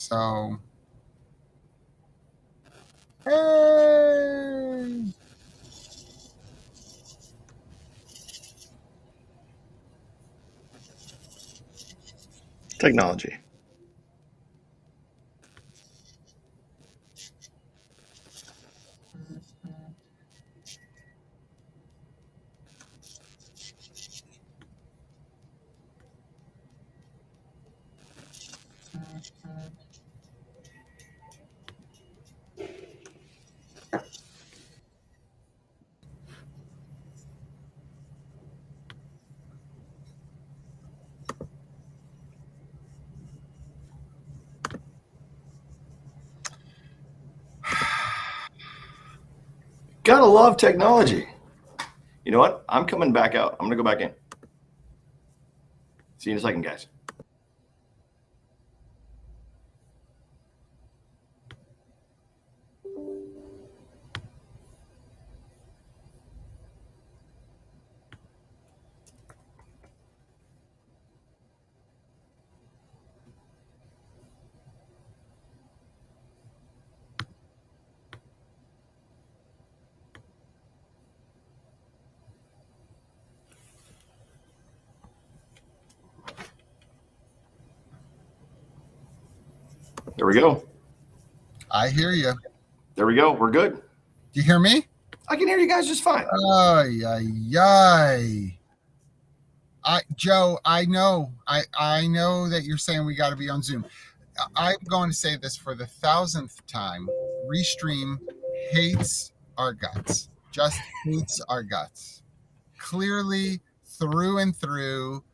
So, hey. Technology. Gotta love technology. You know what? I'm coming back out. I'm gonna go back in. See you in a second, guys. There we go. I hear you. There we go. We're good. Do you hear me? I can hear you guys just fine. Ay, ay, ay. Joe, I know that you're saying we got to be on Zoom. I'm going to say this for the 1,000th time. Restream hates our guts. Just hates our guts. Clearly, through and through,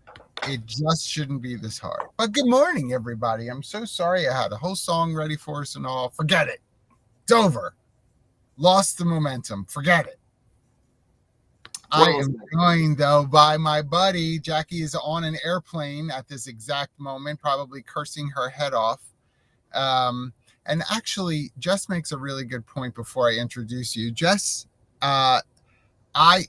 it just shouldn't be this hard. But good morning, everybody. I'm so sorry I had a whole song ready for us and all. Forget it. It's over. Lost the momentum. Forget it. I am joined, though, by my buddy. Jackie is on an airplane at this exact moment, probably cursing her head off. And actually, Jess makes a really good point before I introduce you. Jess,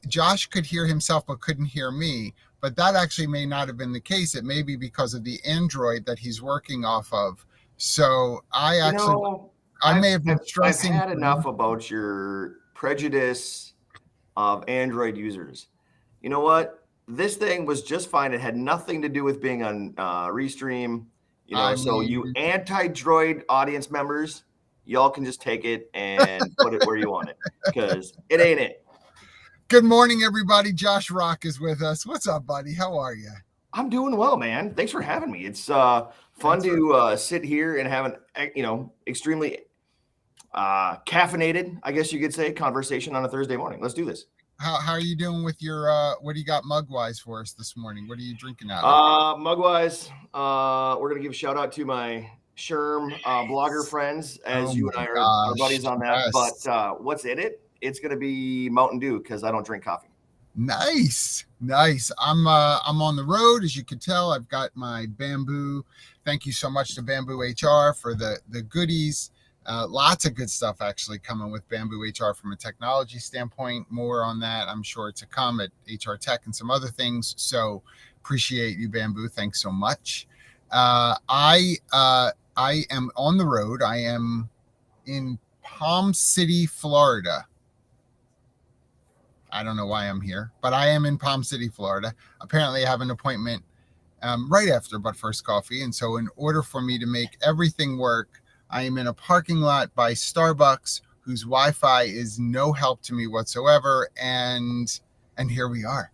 Josh could hear himself but couldn't hear me. But that actually may not have been the case. It may be because of the Android that he's working off of. So I may have been stressing. I've had enough about your prejudice of Android users. You know what? This thing was just fine. It had nothing to do with being on Restream. So you anti-droid audience members, y'all can just take it and put it where you want it because it ain't it. Good morning, everybody. Josh Rock is with us. What's up, buddy? How are you? I'm doing well, man. Thanks for having me. It's fun to sit here and have an extremely caffeinated, I guess you could say, conversation on a Thursday morning. Let's do this. How are you doing with your what do you got mug-wise for us this morning? What are you drinking out of? Mug-wise, we're gonna give a shout out to my Sherm blogger friends, as you and I are buddies on that. Yes. But what's in it? It's gonna be Mountain Dew because I don't drink coffee. Nice. I'm on the road, as you can tell. I've got my Bamboo. Thank you so much to Bamboo HR for the goodies. Lots of good stuff actually coming with Bamboo HR from a technology standpoint. More on that, I'm sure, to come at HR Tech and some other things. So appreciate you, Bamboo. Thanks so much. I am on the road. I am in Palm City, Florida. I don't know why I'm here, but I am in Palm City, Florida. Apparently, I have an appointment right after But First Coffee. And so in order for me to make everything work, I am in a parking lot by Starbucks, whose Wi-Fi is no help to me whatsoever. And here we are.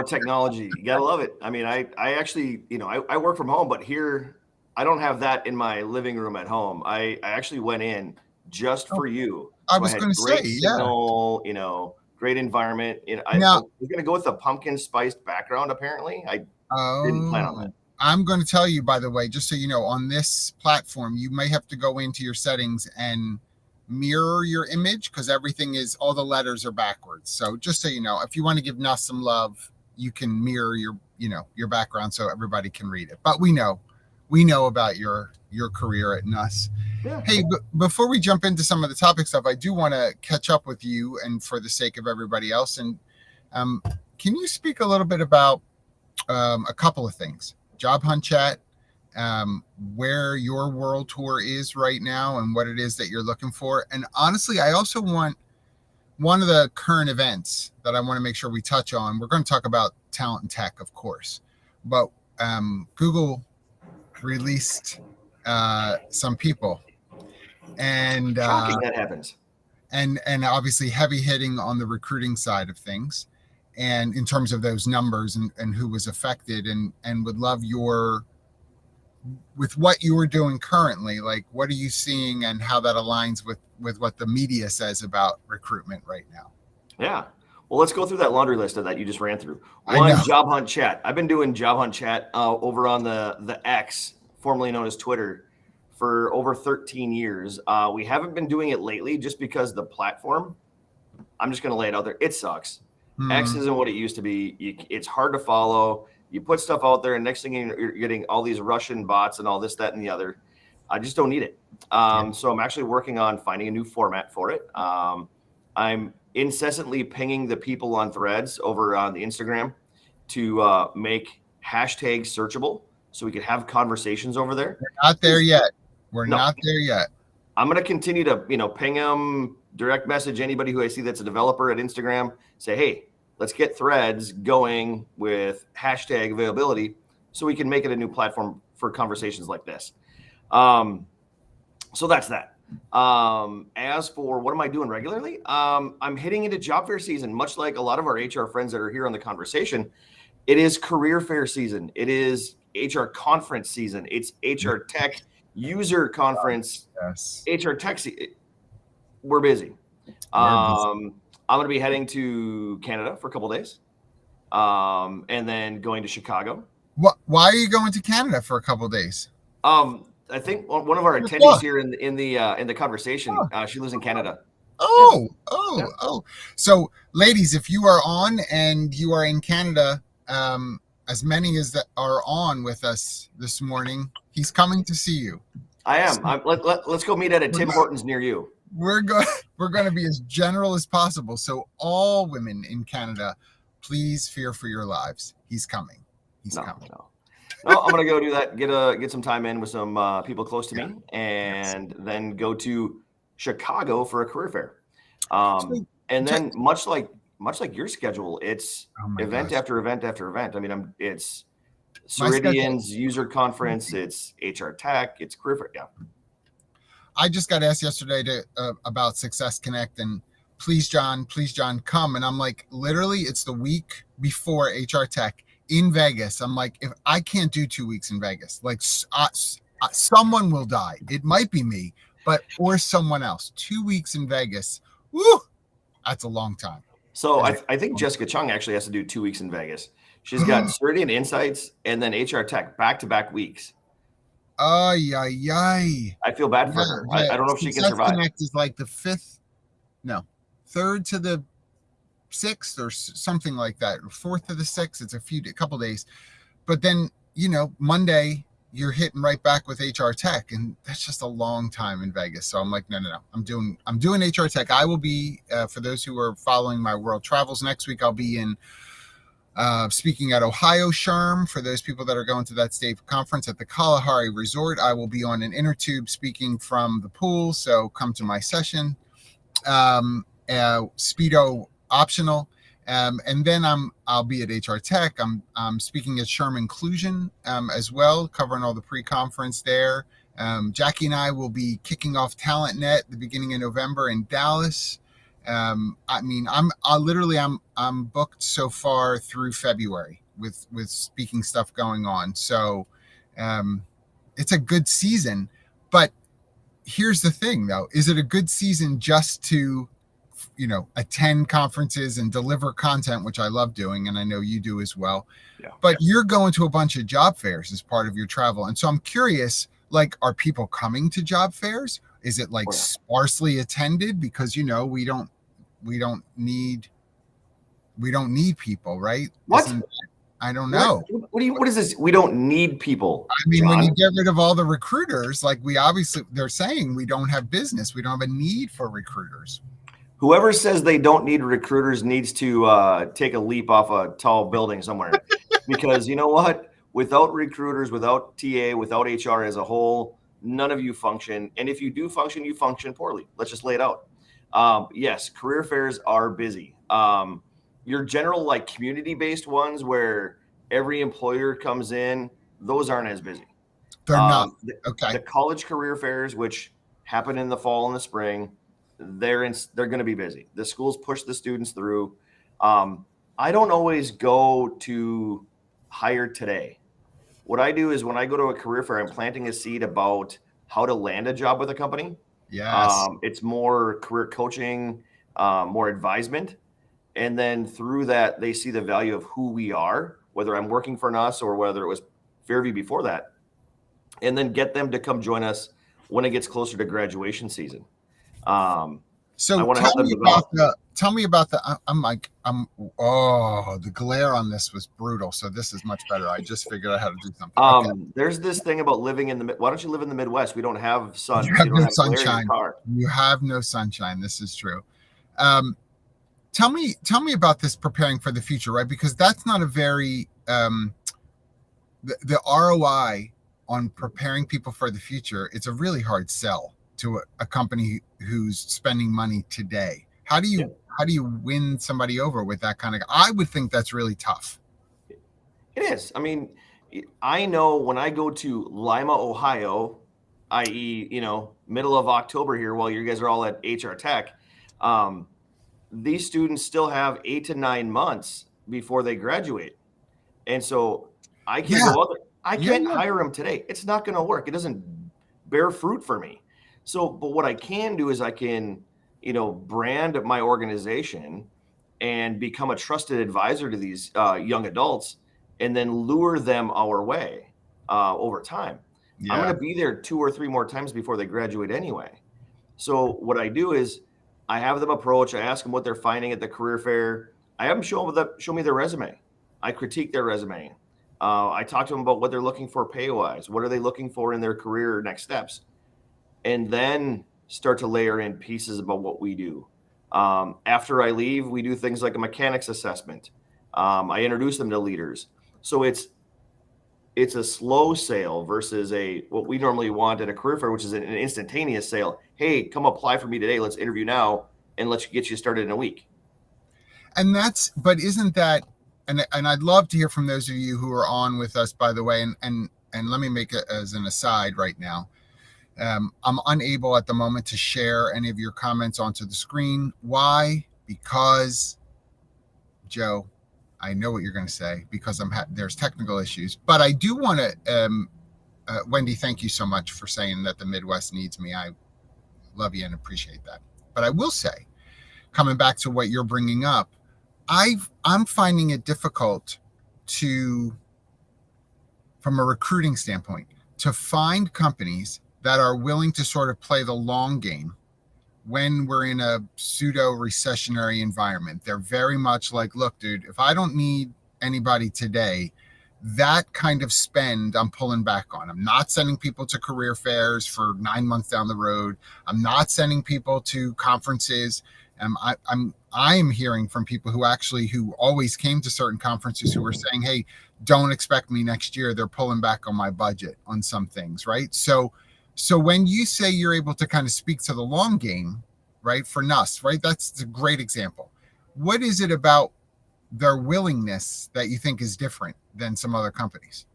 Technology, you gotta love it. I mean, I actually, I work from home, but here I don't have that in my living room at home. I actually went in just for you. I was going to say, signal, great environment. I was going to go with a pumpkin spiced background. Apparently, I didn't plan on that. I'm going to tell you, by the way, just so you know, on this platform, you may have to go into your settings and mirror your image because all the letters are backwards. So just so you know, if you want to give Nuss some love, you can mirror your background so everybody can read it. But we know about your career at Nuss. Yeah. Hey, before we jump into some of the topic stuff, I do want to catch up with you and for the sake of everybody else. And can you speak a little bit about a couple of things? Job Hunt Chat, where your world tour is right now and what it is that you're looking for. And honestly, I also want one of the current events that I want to make sure we touch on. We're going to talk about talent and tech, of course, but Google released some people, and Shocking that happens. and obviously heavy hitting on the recruiting side of things, and in terms of those numbers and who was affected, and would love your, with what you are doing currently, like what are you seeing and how that aligns with what the media says about recruitment right now. Yeah. Well, let's go through that laundry list that you just ran through. I One, know. job hunt chat. I've been doing job hunt chat over on the X, formerly known as Twitter, for over 13 years. We haven't been doing it lately just because the platform, I'm just going to lay it out there, it sucks. X isn't what it used to be. It's hard to follow. You put stuff out there, and next thing you're getting all these Russian bots and all this, that, and the other. I just don't need it. So I'm actually working on finding a new format for it. I'm incessantly pinging the people on threads over on the Instagram to make hashtags searchable so we could have conversations over there. We're not there yet. We're No. not there yet. I'm going to continue to, ping them, direct message anybody who I see that's a developer at Instagram, say, hey, let's get threads going with hashtag availability so we can make it a new platform for conversations like this. So that's that. As for what am I doing regularly? I'm hitting into job fair season, much like a lot of our HR friends that are here on the conversation. It is career fair season. It is HR conference season. It's HR tech user conference. Yes. HR tech. We're busy. I'm going to be heading to Canada for a couple of days, and then going to Chicago. Why are you going to Canada for a couple of days? I think one of our attendees here in the conversation, she lives in Canada. Oh. So, ladies, if you are on and you are in Canada, as many as that are on with us this morning, he's coming to see you. I am. Let's go meet at a Tim Hortons near you. We're going to be as general as possible. So, all women in Canada, please fear for your lives. He's coming. He's coming. No, I'm gonna go do that. Get some time in with some people close to me, and then go to Chicago for a career fair. And then much like your schedule, it's event after event after event. I mean, it's Ceridian's user conference, it's HR Tech, it's career fair. Yeah. I just got asked yesterday about Success Connect, and please, John, come. And I'm like, literally, it's the week before HR Tech in Vegas. I'm like, if I can't do 2 weeks in Vegas, like someone will die. It might be me, or someone else. 2 weeks in Vegas. Woo, that's a long time. So I think Jessica Chung actually has to do 2 weeks in Vegas. She's got Ceridian Insights and then HR Tech back-to-back weeks. Yay. I feel bad for her. I don't know if she can survive. Connect is like the third to the 6th or something like that, 4th to the 6th. It's a couple days, but then Monday you're hitting right back with HR Tech, and that's just a long time in Vegas. So I'm like, no, I'm doing HR Tech. I will be for those who are following my world travels next week. I'll be in speaking at Ohio SHRM. For those people that are going to that state conference at the Kalahari Resort, I will be on an inner tube speaking from the pool. So come to my session. Speedo optional. And then I'll be at HR Tech. I'm speaking at SHRM Inclusion as well, covering all the pre-conference there. Jackie and I will be kicking off TalentNet at the beginning of November in Dallas. I'm booked so far through February with speaking stuff going on. So it's a good season. But here's the thing, though: is it a good season just to attend conferences and deliver content, which I love doing, and I know you do as well. Yeah. But you're going to a bunch of job fairs as part of your travel, and so I'm curious, like, are people coming to job fairs? Is it like sparsely attended because we don't need people, right? What? I don't know. What is this? We don't need people. I mean, John, when you get rid of all the recruiters, like they're saying we don't have business. We don't have a need for recruiters. Whoever says they don't need recruiters needs to take a leap off a tall building somewhere, because you know what? Without recruiters, without TA, without HR as a whole, none of you function. And if you do function, you function poorly. Let's just lay it out. Yes, career fairs are busy. Your general like community-based ones where every employer comes in, those aren't as busy. They're not. The Okay. college career fairs, which happen in the fall and the spring, they're going to be busy. The schools push the students through. I don't always go to hire today. What I do is when I go to a career fair, I'm planting a seed about how to land a job with a company. Yes. It's more career coaching, more advisement. And then through that, they see the value of who we are, whether I'm working for us or whether it was Fairview before that, and then get them to come join us when it gets closer to graduation season. I So want to help them develop. tell me about the. I'm like oh, the glare on this was brutal. So this is much better. I just figured out how to do something. Okay. There's this thing about living in the. Why don't you live in the Midwest? We don't have sun. You So have you don't no have glare in your sunshine. car. You have no sunshine. This is true. Tell me about this preparing for the future, right? Because that's not a very the ROI on preparing people for the future. It's a really hard sell to a company who's spending money today. How do you win somebody over with that kind of? I would think that's really tough. It is. I mean, I know when I go to Lima, Ohio, i.e., middle of October here, while you guys are all at HR Tech, these students still have 8 to 9 months before they graduate, and so I can go out there. I can't hire them today. It's not going to work. It doesn't bear fruit for me. So, but what I can do is I can, brand my organization and become a trusted advisor to these young adults, and then lure them our way over time. I'm going to be there 2 or 3 more times before they graduate anyway. So what I do is I have them approach. I ask them what they're finding at the career fair. I have them show me their resume. I critique their resume. I talk to them about what they're looking for pay-wise. What are they looking for in their career next steps? And then start to layer in pieces about what we do. After I leave, we do things like a mechanics assessment. I introduce them to leaders. So it's a slow sale versus what we normally want at a career fair, which is an instantaneous sale. Hey, come apply for me today. Let's interview now and let's get you started in a week. And but isn't that, and I'd love to hear from those of you who are on with us, by the way, and let me make it as an aside right now. I'm unable at the moment to share any of your comments onto the screen. Why? Because, Joe, I know what you're going to say, because there's technical issues. But I do want to, Wendy, thank you so much for saying that the Midwest needs me. I love you and appreciate that. But I will say, coming back to what you're bringing up, I'm finding it difficult from a recruiting standpoint, to find companies that are willing to sort of play the long game when we're in a pseudo recessionary environment. They're very much like, look, dude, if I don't need anybody today, that kind of spend I'm pulling back on. I'm not sending people to career fairs for 9 months down the road. I'm not sending people to conferences. I'm hearing from people who always came to certain conferences who were saying, hey, don't expect me next year. They're pulling back on my budget on some things, right? So when you say you're able to kind of speak to the long game, right, for NUS, right, that's a great example. What is it about their willingness that you think is different than some other companies?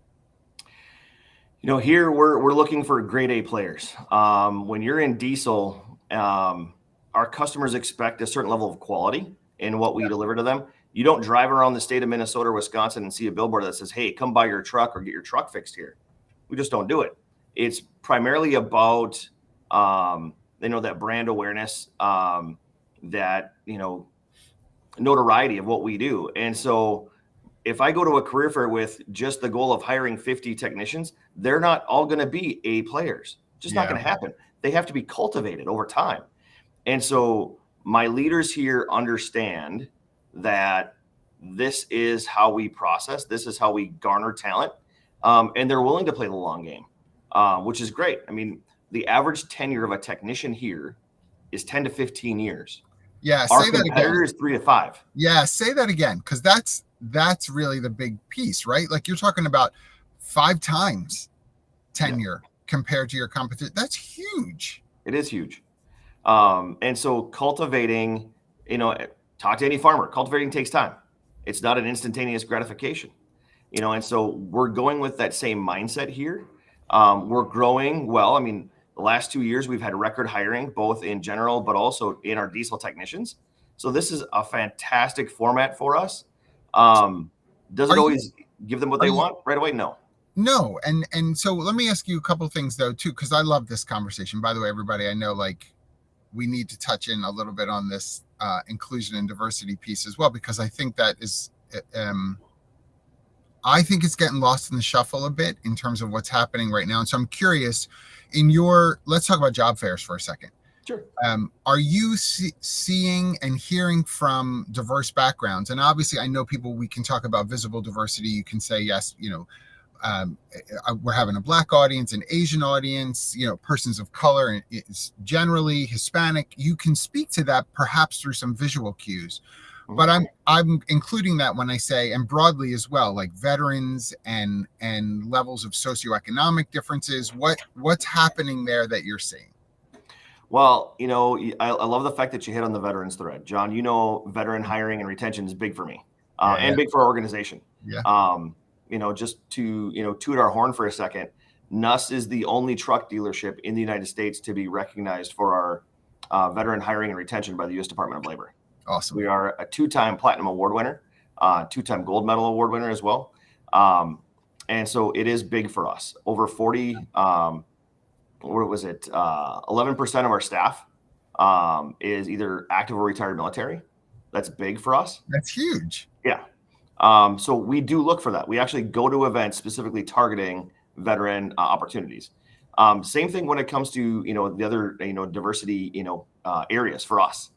Here we're looking for grade A players. When you're in diesel, our customers expect a certain level of quality in what we deliver to them. You don't drive around the state of Minnesota or Wisconsin and see a billboard that says, hey, come buy your truck or get your truck fixed here. We just don't do it. It's primarily about, that brand awareness, that, notoriety of what we do. And so if I go to a career fair with just the goal of hiring 50 technicians, they're not all going to be A players. Just not going to happen. They have to be cultivated over time. And so my leaders here understand that this is how we process, this is how we garner talent, and they're willing to play the long game, which is great. I mean, the average tenure of a technician here is 10 to 15 years. Yeah, our say that competitor again. is 3 to 5. Yeah, say that again, because that's really the big piece, right? Like you're talking about 5 times Yeah, tenure compared to your competition. That's huge. it is huge. And so cultivating, talk to any farmer. Cultivating takes time. It's not an instantaneous gratification. And so we're going with that same mindset here. We're growing well. I mean, the last 2 years we've had record hiring, both in general, but also in our diesel technicians. So this is a fantastic format for us. Does Are it you always give them what are they you want right away? No. No, and so let me ask you a couple things though too, because I love this conversation. By the way, everybody, I know like we need to touch in a little bit on this inclusion and diversity piece as well, because I think that is, I think it's getting lost in the shuffle a bit in terms of what's happening right now. And so I'm curious, let's talk about job fairs for a second. Sure. Are you seeing and hearing from diverse backgrounds? And obviously, I know people. We can talk about visible diversity. You can say yes. We're having a Black audience, an Asian audience, persons of color, and it's generally Hispanic. You can speak to that perhaps through some visual cues, but I'm including that when I say, and broadly as well, like veterans and levels of socioeconomic differences. What's happening there that you're seeing? Well, I love the fact that you hit on the veterans thread, John. Veteran hiring and retention is big for me, and big for our organization. Yeah. Just to toot our horn for a second, NUS is the only truck dealership in the United States to be recognized for our veteran hiring and retention by the U.S. Department of Labor. Awesome. We are a 2-time platinum award winner, 2-time gold medal award winner as well, and so it is big for us. Over 40. What was it? 11% of our staff is either active or retired military. That's big for us. That's huge. Yeah. So we do look for that. We actually go to events specifically targeting veteran opportunities. Same thing when it comes to the other diversity areas for us.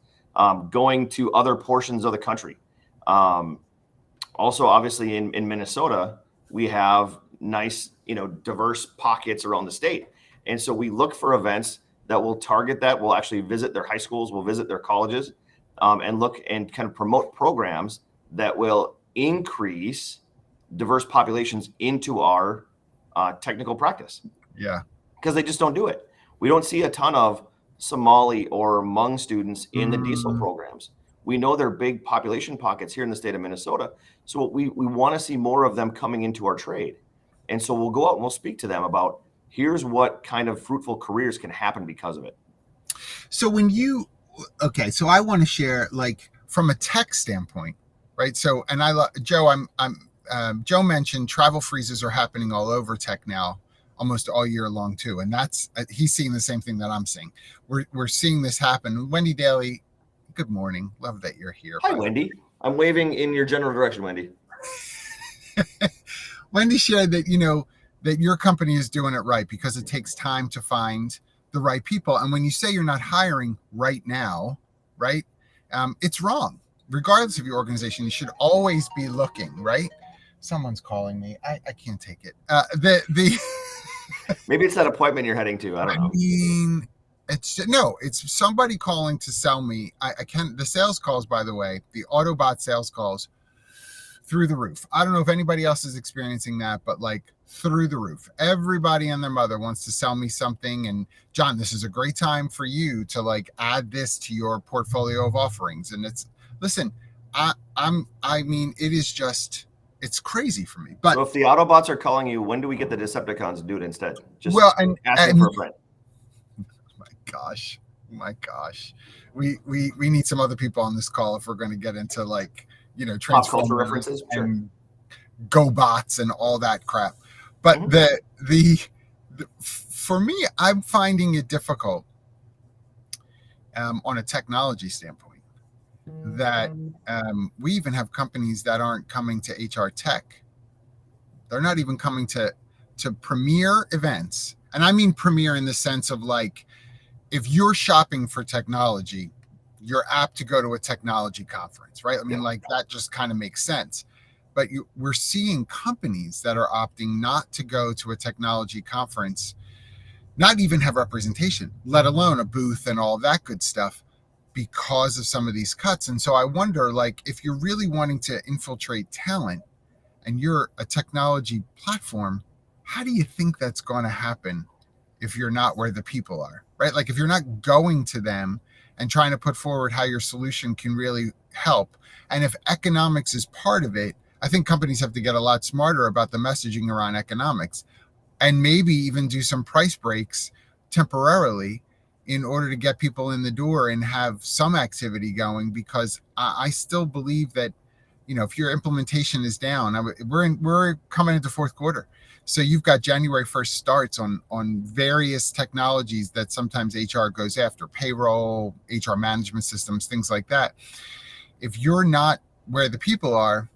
Going to other portions of the country. Also, obviously in Minnesota, we have nice diverse pockets around the state. And so we look for events that will target that. We'll actually visit their high schools, we'll visit their colleges, and look and kind of promote programs that will increase diverse populations into our technical practice. Yeah. Because they just don't do it. We don't see a ton of Somali or Hmong students in the diesel programs. We know they're big population pockets here in the state of Minnesota. So we want to see more of them coming into our trade. And so we'll go out and we'll speak to them about here's what kind of fruitful careers can happen because of it. So so I want to share like from a tech standpoint, right? So, and Joe, Joe mentioned travel freezes are happening all over tech now, almost all year long too. And he's seeing the same thing that I'm seeing. We're seeing this happen. Wendy Daly, good morning. Love that you're here. Hi, Wendy. I'm waving in your general direction, Wendy. Wendy shared that, that your company is doing it right because it takes time to find the right people. And when you say you're not hiring right now, right, it's wrong. Regardless of your organization, you should always be looking, right? Someone's calling me. I can't take it. Maybe it's that appointment you're heading to. I don't know. I mean, it's somebody calling to sell me. The sales calls, by the way, the Autobot sales calls, through the roof. I don't know if anybody else is experiencing that, but like through the roof. Everybody and their mother wants to sell me something. And John, this is a great time for you to like add this to your portfolio of offerings. And listen, it's crazy for me. But so if the Autobots are calling you, when do we get the Decepticons to do it instead? Just asking for a friend. My gosh. We need some other people on this call if we're going to get into like, pop culture references, sure. And GoBots and all that crap. But the for me, I'm finding it difficult on a technology standpoint that we even have companies that aren't coming to HR Tech. They're not even coming to premier events. And I mean premier in the sense of like, if you're shopping for technology, you're apt to go to a technology conference, right? I mean, like that just kind of makes sense. But we're seeing companies that are opting not to go to a technology conference, not even have representation, let alone a booth and all that good stuff because of some of these cuts. And so I wonder, like, if you're really wanting to infiltrate talent and you're a technology platform, how do you think that's going to happen if you're not where the people are, right? Like if you're not going to them and trying to put forward how your solution can really help, and if economics is part of it, I think companies have to get a lot smarter about the messaging around economics, and maybe even do some price breaks temporarily in order to get people in the door and have some activity going. Because I still believe that, if your implementation is down, we're coming into fourth quarter, so you've got January 1st starts on various technologies that sometimes HR goes after, payroll, HR management systems, things like that. If you're not where the people are,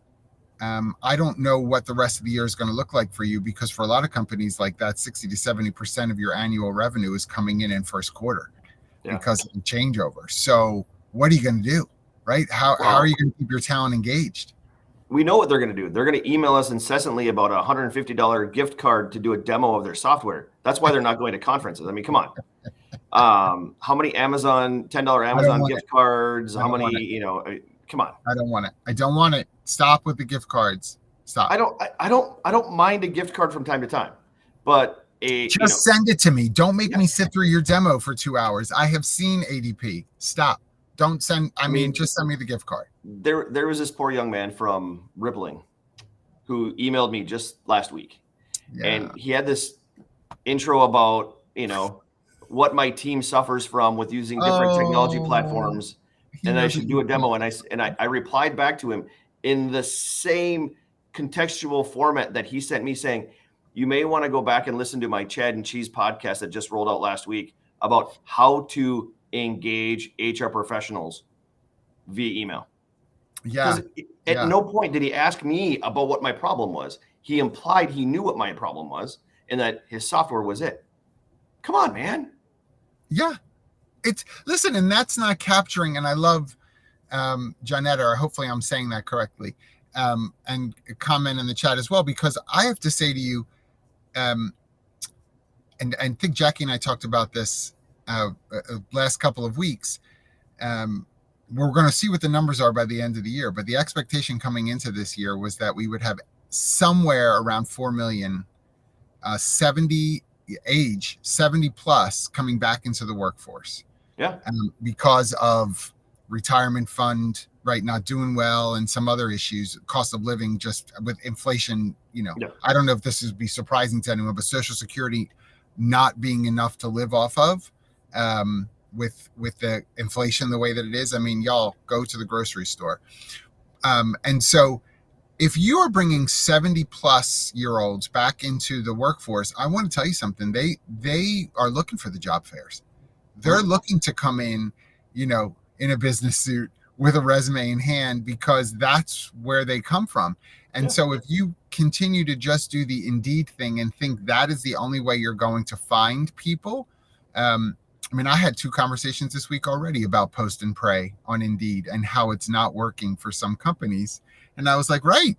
I don't know what the rest of the year is going to look like for you, because for a lot of companies like that, 60 to 70% of your annual revenue is coming in first quarter because of the changeover. So what are you going to do, right? How are you going to keep your talent engaged? We know what they're going to do. They're going to email us incessantly about a $150 gift card to do a demo of their software. That's why they're not going to conferences. I mean, come on. How many $10 Amazon gift cards? How many, come on. I don't want it. I don't want it. Stop with the gift cards. Stop. I don't mind a gift card from time to time, but send it to me. Don't make me sit through your demo for 2 hours. I have seen ADP. Stop. Don't send. I mean, just send me the gift card. There was this poor young man from Rippling who emailed me just last week, and he had this intro about what my team suffers from with using different technology platforms, and I should do a demo. And I replied back to him in the same contextual format that he sent me, saying, you may want to go back and listen to my Chad and Cheese podcast that just rolled out last week about how to engage HR professionals via email. Yeah. At no point did he ask me about what my problem was. He implied he knew what my problem was and that his software was it. Come on, man. Yeah. Listen, and that's not capturing, and I love Janetta, or hopefully I'm saying that correctly, and comment in the chat as well, because I have to say to you, and I think Jackie and I talked about this last couple of weeks. We're going to see what the numbers are by the end of the year, but the expectation coming into this year was that we would have somewhere around 4 million 70 plus coming back into the workforce. Yeah. Because of retirement fund, right, not doing well, and some other issues, cost of living, just with inflation, I don't know if this would be surprising to anyone, but Social Security not being enough to live off of, with the inflation the way that it is. I mean, y'all go to the grocery store. And so if you are bringing 70 plus year olds back into the workforce, I want to tell you something. They are looking for the job fairs. They're looking to come in, in a business suit with a resume in hand, because that's where they come from. And so if you continue to just do the Indeed thing and think that is the only way you're going to find people, I had 2 conversations this week already about post and pray on Indeed and how it's not working for some companies. And I was like, right.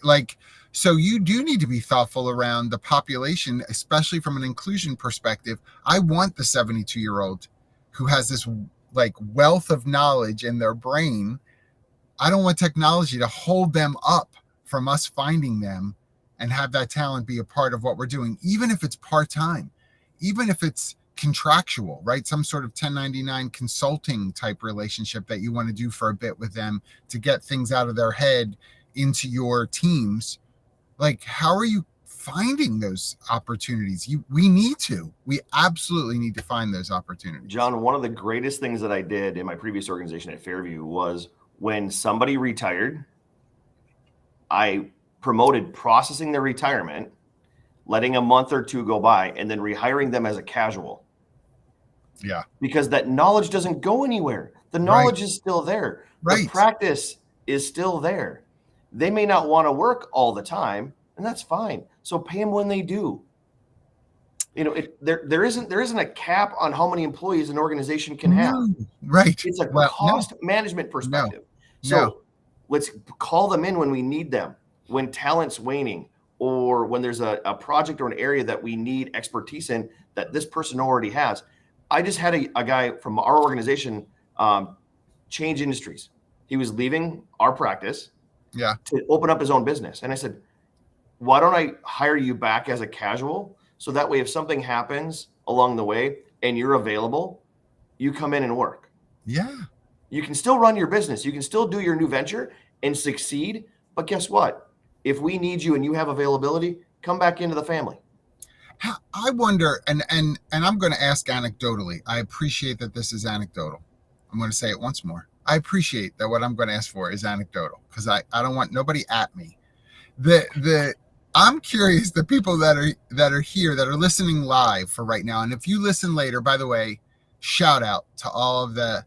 Like, so you do need to be thoughtful around the population, especially from an inclusion perspective. I want the 72-year-old who has this like wealth of knowledge in their brain. I don't want technology to hold them up from us finding them and have that talent be a part of what we're doing, even if it's part-time, even if it's contractual, right? Some sort of 1099 consulting type relationship that you want to do for a bit with them to get things out of their head into your teams. Like, how are you finding those opportunities? We absolutely need to find those opportunities. John, one of the greatest things that I did in my previous organization at Fairview was when somebody retired, I promoted processing their retirement, letting a month or 2 go by, and then rehiring them as a casual. Yeah. Because that knowledge doesn't go anywhere. The knowledge is still there. The practice is still there. They may not want to work all the time, and that's fine. So pay them when they do. There isn't a cap on how many employees an organization can have. Right. It's a cost management perspective. So let's call them in when we need them, when talent's waning, or when there's a project or an area that we need expertise in that this person already has. I just had a guy from our organization change industries. He was leaving our practice to open up his own business. And I said, why don't I hire you back as a casual? So that way, if something happens along the way and you're available, you come in and work. Yeah. You can still run your business. You can still do your new venture and succeed. But guess what? If we need you and you have availability, come back into the family. I wonder, and I'm going to ask anecdotally. I appreciate that this is anecdotal. I'm going to say it once more. I appreciate that what I'm going to ask for is anecdotal because I don't want nobody at me. The I'm curious the people that are here that are listening live for right now, and if you listen later, by the way, shout out to all of the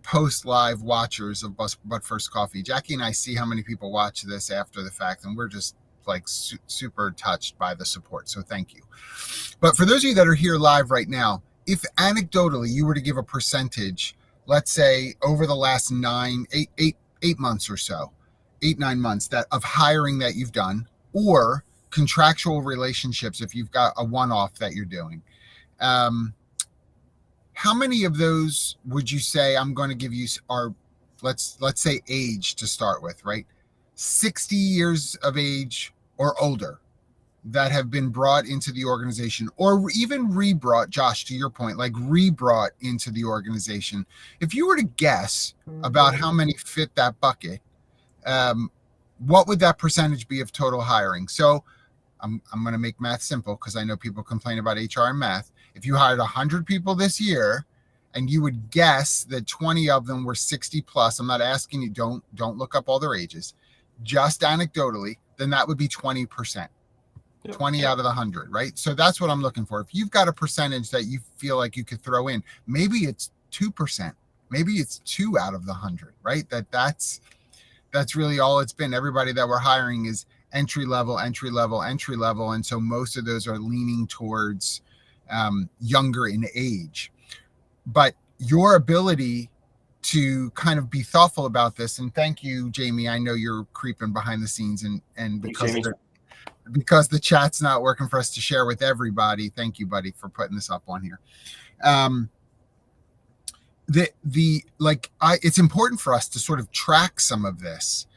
post live watchers of But First Coffee. Jackie and I see how many people watch this after the fact, and we're just like super touched by the support. So thank you. But for those of you that are here live right now, if anecdotally you were to give a percentage, let's say over the last 8 months or so, 8-9 months that of hiring that you've done, or contractual relationships if you've got a one-off that you're doing, how many of those would you say I'm going to give you are, let's say age to start with, right? 60 years of age or older that have been brought into the organization, or even rebrought, Josh, to your point, like rebrought into the organization. If you were to guess about how many fit that bucket, what would that percentage be of total hiring? So I'm going to make math simple because I know people complain about HR and math. If you hired 100 people this year and you would guess that 20 of them were 60 plus, I'm not asking you, don't look up all their ages, just anecdotally, then that would be 20%. 20 out of the 100, right? So that's what I'm looking for. If you've got a percentage that you feel like you could throw in, maybe it's 2%, maybe it's 2 out of the 100, right? That's really all it's been. Everybody that we're hiring is entry level. And so most of those are leaning towards younger in age. But your ability to kind of be thoughtful about this, and thank you, Jamie. I know you're creeping behind the scenes, and because the chat's not working for us to share with everybody. Thank you, buddy, for putting this up on here. It's important for us to sort of track some of this.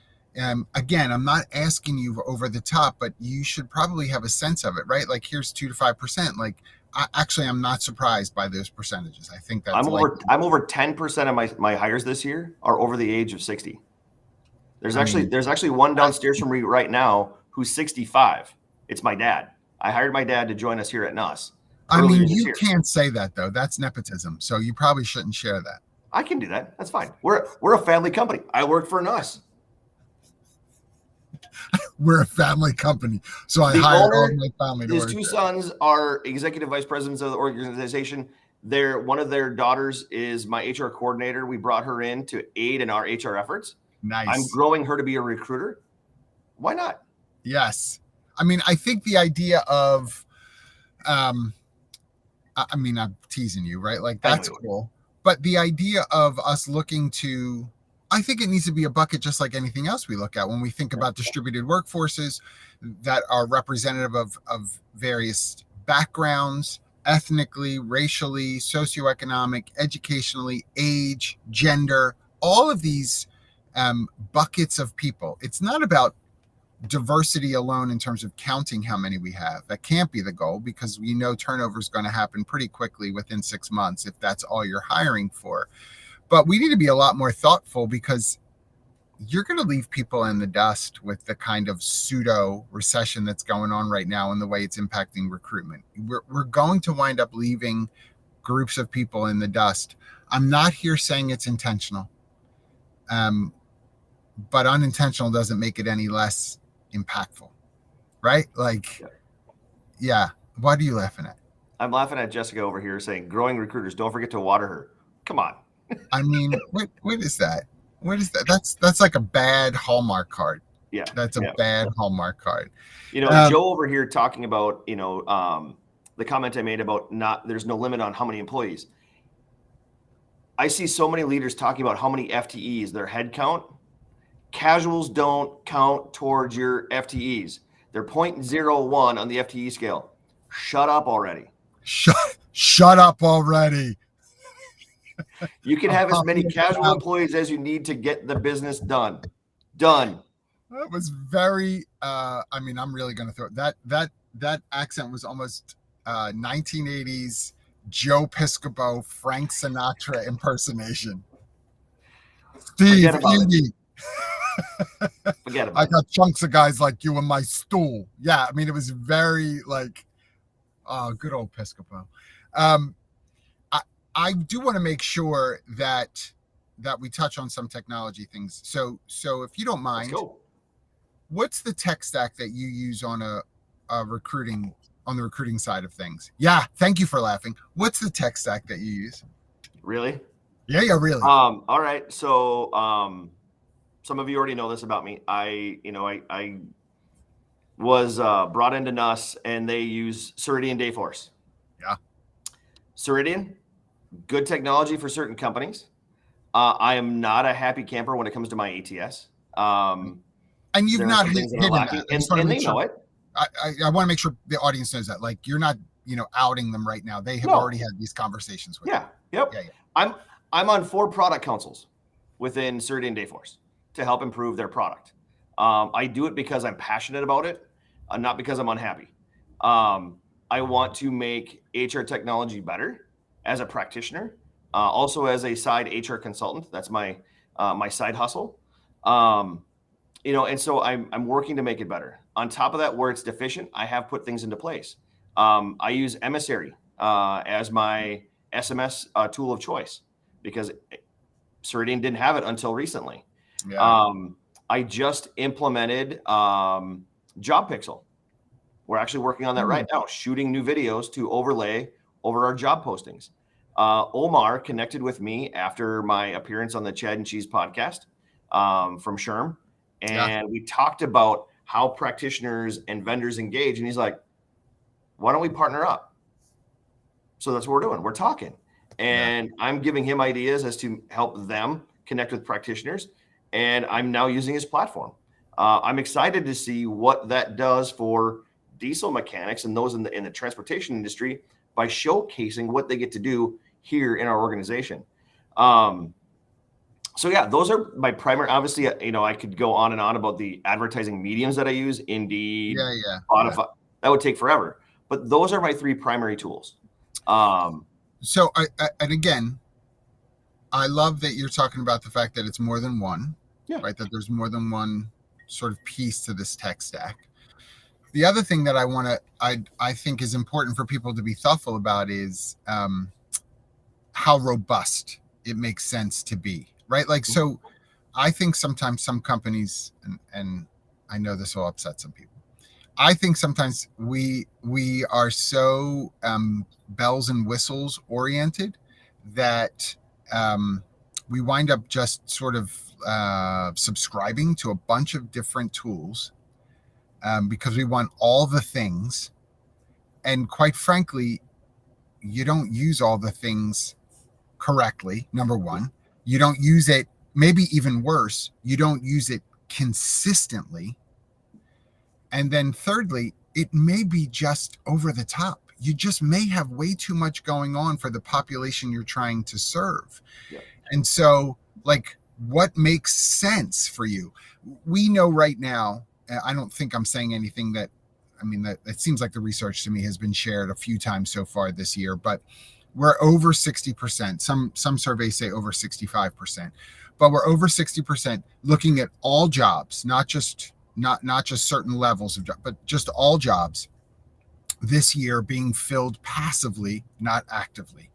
Again, I'm not asking you over the top, but you should probably have a sense of it, right? Like here's 2 to 5%. Like I'm not surprised by those percentages. I think that's I'm over 10% of my hires this year are over the age of 60. There's actually one downstairs from me right now who's 65. It's my dad. I hired my dad to join us here at NUS. I mean, you can't say that though. That's nepotism. So you probably shouldn't share that. I can do that. That's fine. We're a family company. I work for NUS. We're a family company. So I hired all my family to work. His 2 sons are executive vice presidents of the organization. One of their daughters is my HR coordinator. We brought her in to aid in our HR efforts. Nice. I'm growing her to be a recruiter. Why not? Yes. I mean, I think the idea of, I'm teasing you, right? Like that's cool. But the idea of us looking to, I think it needs to be a bucket just like anything else we look at when we think about distributed workforces that are representative of various backgrounds, ethnically, racially, socioeconomic, educationally, age, gender, all of these buckets of people. It's not about diversity alone in terms of counting how many we have. That can't be the goal because we know turnover is going to happen pretty quickly within 6 months if that's all you're hiring for. But we need to be a lot more thoughtful because you're going to leave people in the dust with the kind of pseudo recession that's going on right now and the way it's impacting recruitment. We're going to wind up leaving groups of people in the dust. I'm not here saying it's intentional. But unintentional doesn't make it any less impactful, right? Like, yeah. What are you laughing at? I'm laughing at Jessica over here saying, growing recruiters, don't forget to water her. Come on. I mean, what is that? What is that? That's like a bad Hallmark card. Yeah. That's a bad Hallmark card. Joe over here talking about, the comment I made about there's no limit on how many employees. I see so many leaders talking about how many FTEs, their head count. Casuals don't count towards your FTEs. They're 0.01 on the FTE scale. Shut up already. Shut up already. You can have as many casual employees as you need to get the business done. Done. That was very. I mean, I'm really going to throw that accent was almost 1980s Joe Piscopo, Frank Sinatra impersonation. Forget Steve about it. Edie, Forget I about it. got chunks of guys like you in my stool. Yeah, I mean, it was very like, oh, good old Piscopo. Um, I I do want to make sure that we touch on some technology things. So if you don't Let's mind, go. what's the tech stack that you use a recruiting on the recruiting side of things? Yeah, thank you for laughing. What's the tech stack that you use? Really? Yeah, yeah, really. All right. So, some of you already know this about me. I was brought into NUS, and they use Ceridian Dayforce. Yeah. Ceridian, good technology for certain companies. I am not a happy camper when it comes to my ATS. And you've There are not some things that are hidden that. lacking, I just want to and make they sure. know it. I want to make sure the audience knows that. Like, you're not, outing them right now. They have already No. had these conversations with you. Yeah. Yep. Yeah, yeah. I'm on 4 product councils within Ceridian Dayforce to help improve their product. I do it because I'm passionate about it, not because I'm unhappy. I want to make HR technology better as a practitioner, also as a side HR consultant. That's my side hustle. Um, and so I'm working to make it better. On top of that, where it's deficient, I have put things into place. I use Emissary as my SMS tool of choice because Ceridian didn't have it until recently. Yeah. I just implemented Job Pixel. We're actually working on that right now, shooting new videos to overlay over our job postings. Omar connected with me after my appearance on the Chad and Cheese podcast from Sherm, Yeah. and we talked about how practitioners and vendors engage. And he's like, "Why don't we partner up?" So that's what we're doing. We're talking, Yeah. and I'm giving him ideas as to help them connect with practitioners. And I'm now using his platform. I'm excited to see what that does for diesel mechanics and those in the transportation industry by showcasing what they get to do here in our organization. So yeah, those are my primary. Obviously, I could go on and on about the advertising mediums that I use, Indeed, Yeah, yeah. Spotify. That would take forever. But those are my 3 primary tools. So and again, I love that you're talking about the fact that it's more than one, Yeah. right? That there's more than one sort of piece to this tech stack. The other thing that I think is important for people to be thoughtful about is how robust it makes sense to be, right? Like, so I think sometimes some companies, and I know this will upset some people. I think sometimes we are so bells and whistles oriented that we wind up just sort of subscribing to a bunch of different tools because we want all the things. And quite frankly, you don't use all the things correctly. Number one, you don't use it, maybe even worse, you don't use it consistently. And then thirdly, it may be just over the top. You just may have way too much going on for the population you're trying to serve. Yeah. And so, like, what makes sense for you? We know right now, I don't think I'm saying anything that, I mean, that it seems like the research to me has been shared a few times so far this year, but we're over 60%. Some surveys say over 65%, but we're over 60% looking at all jobs, not just certain levels of job, but just all jobs this year being filled passively, not actively,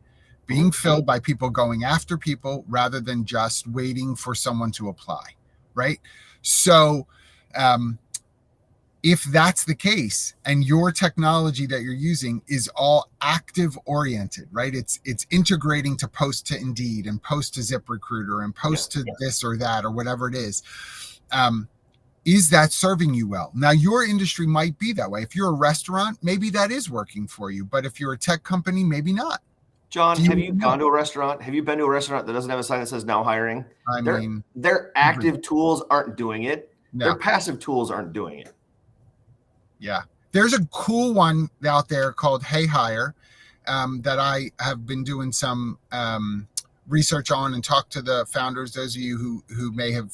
being filled by people going after people rather than just waiting for someone to apply, right? So if that's the case and your technology that you're using is all active oriented, right? It's integrating to post to Indeed and post to ZipRecruiter and post to this or that or whatever it is that serving you well? Now, your industry might be that way. If you're a restaurant, maybe that is working for you. But if you're a tech company, maybe not. John, have you gone to a restaurant? Have you been to a restaurant that doesn't have a sign that says now hiring? I mean, their active tools aren't doing it. No. Their passive tools aren't doing it. Yeah. There's a cool one out there called Hey Hire that I have been doing some research on and talked to the founders, those of you who may have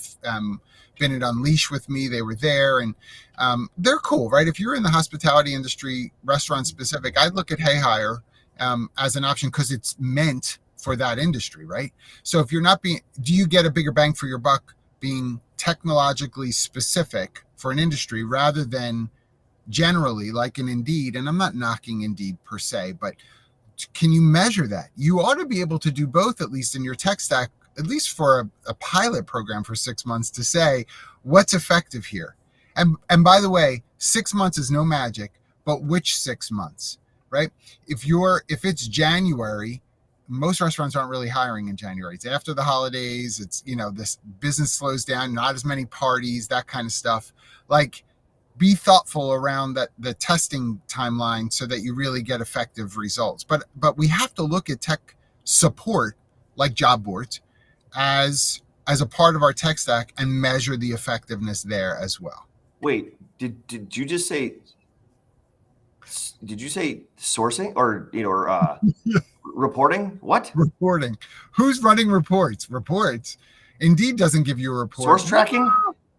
been at Unleash with me. They were there, and they're cool, right? If you're in the hospitality industry, restaurant specific, I'd look at Hey Hire as an option because it's meant for that industry, right? So if you're not being, do you get a bigger bang for your buck being technologically specific for an industry rather than generally like an Indeed? And I'm not knocking Indeed per se, but can you measure that? You ought to be able to do both, at least in your tech stack, at least for a pilot program for 6 months to say what's effective here. And by the way, 6 months is no magic, but which 6 months, right? If it's January, most restaurants aren't really hiring in January. It's after the holidays. It's, this business slows down, not as many parties, that kind of stuff. Like, be thoughtful around the testing timeline so that you really get effective results. But we have to look at tech support like job boards as a part of our tech stack and measure the effectiveness there as well. Wait, did you just say? Did you say sourcing or reporting? What? Reporting. Who's running reports? Reports. Indeed doesn't give you a report. Source tracking?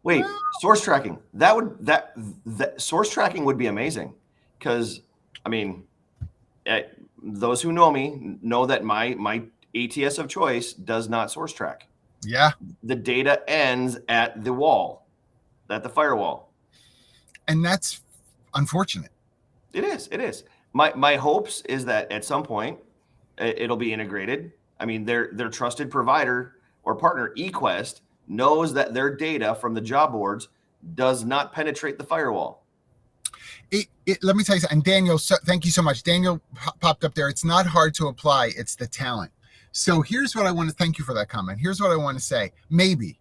Wait, source tracking. That source tracking would be amazing, because those who know me know that my ATS of choice does not source track. Yeah. The data ends at the wall, at the firewall. And that's unfortunate. It is. My hopes is that at some point it'll be integrated. Their trusted provider or partner, eQuest, knows that their data from the job boards does not penetrate the firewall. Let me tell you something. And Daniel, thank you so much. Daniel popped up there. It's not hard to apply. It's the talent. So here's what I want to thank you for that comment. Here's what I want to say. Maybe.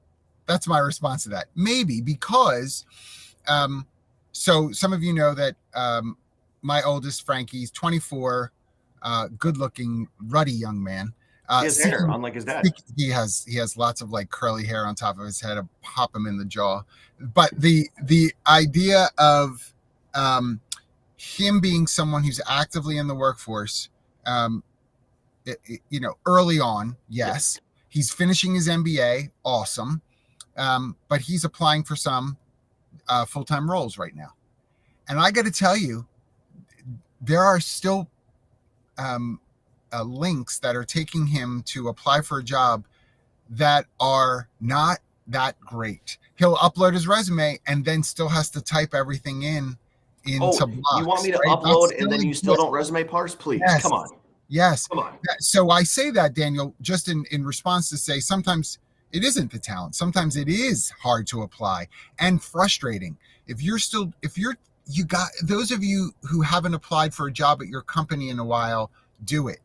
That's my response to that. Maybe because, so some of you know that my oldest, Frankie's 24, good looking, ruddy young man. He has hair, unlike his dad. He has lots of like curly hair on top of his head. I'll pop him in the jaw. But the idea of him being someone who's actively in the workforce, early on, yes, he's finishing his MBA, awesome, but he's applying for some full-time roles right now. And I got to tell you, there are still links that are taking him to apply for a job that are not that great. He'll upload his resume and then still has to type everything into blocks. You want me to upload and then you still don't resume parse? Please, yes. Come on. Yes. Come on. So I say that, Daniel, just in response to say sometimes it isn't the talent. Sometimes it is hard to apply and frustrating. You got those of you who haven't applied for a job at your company in a while, do it.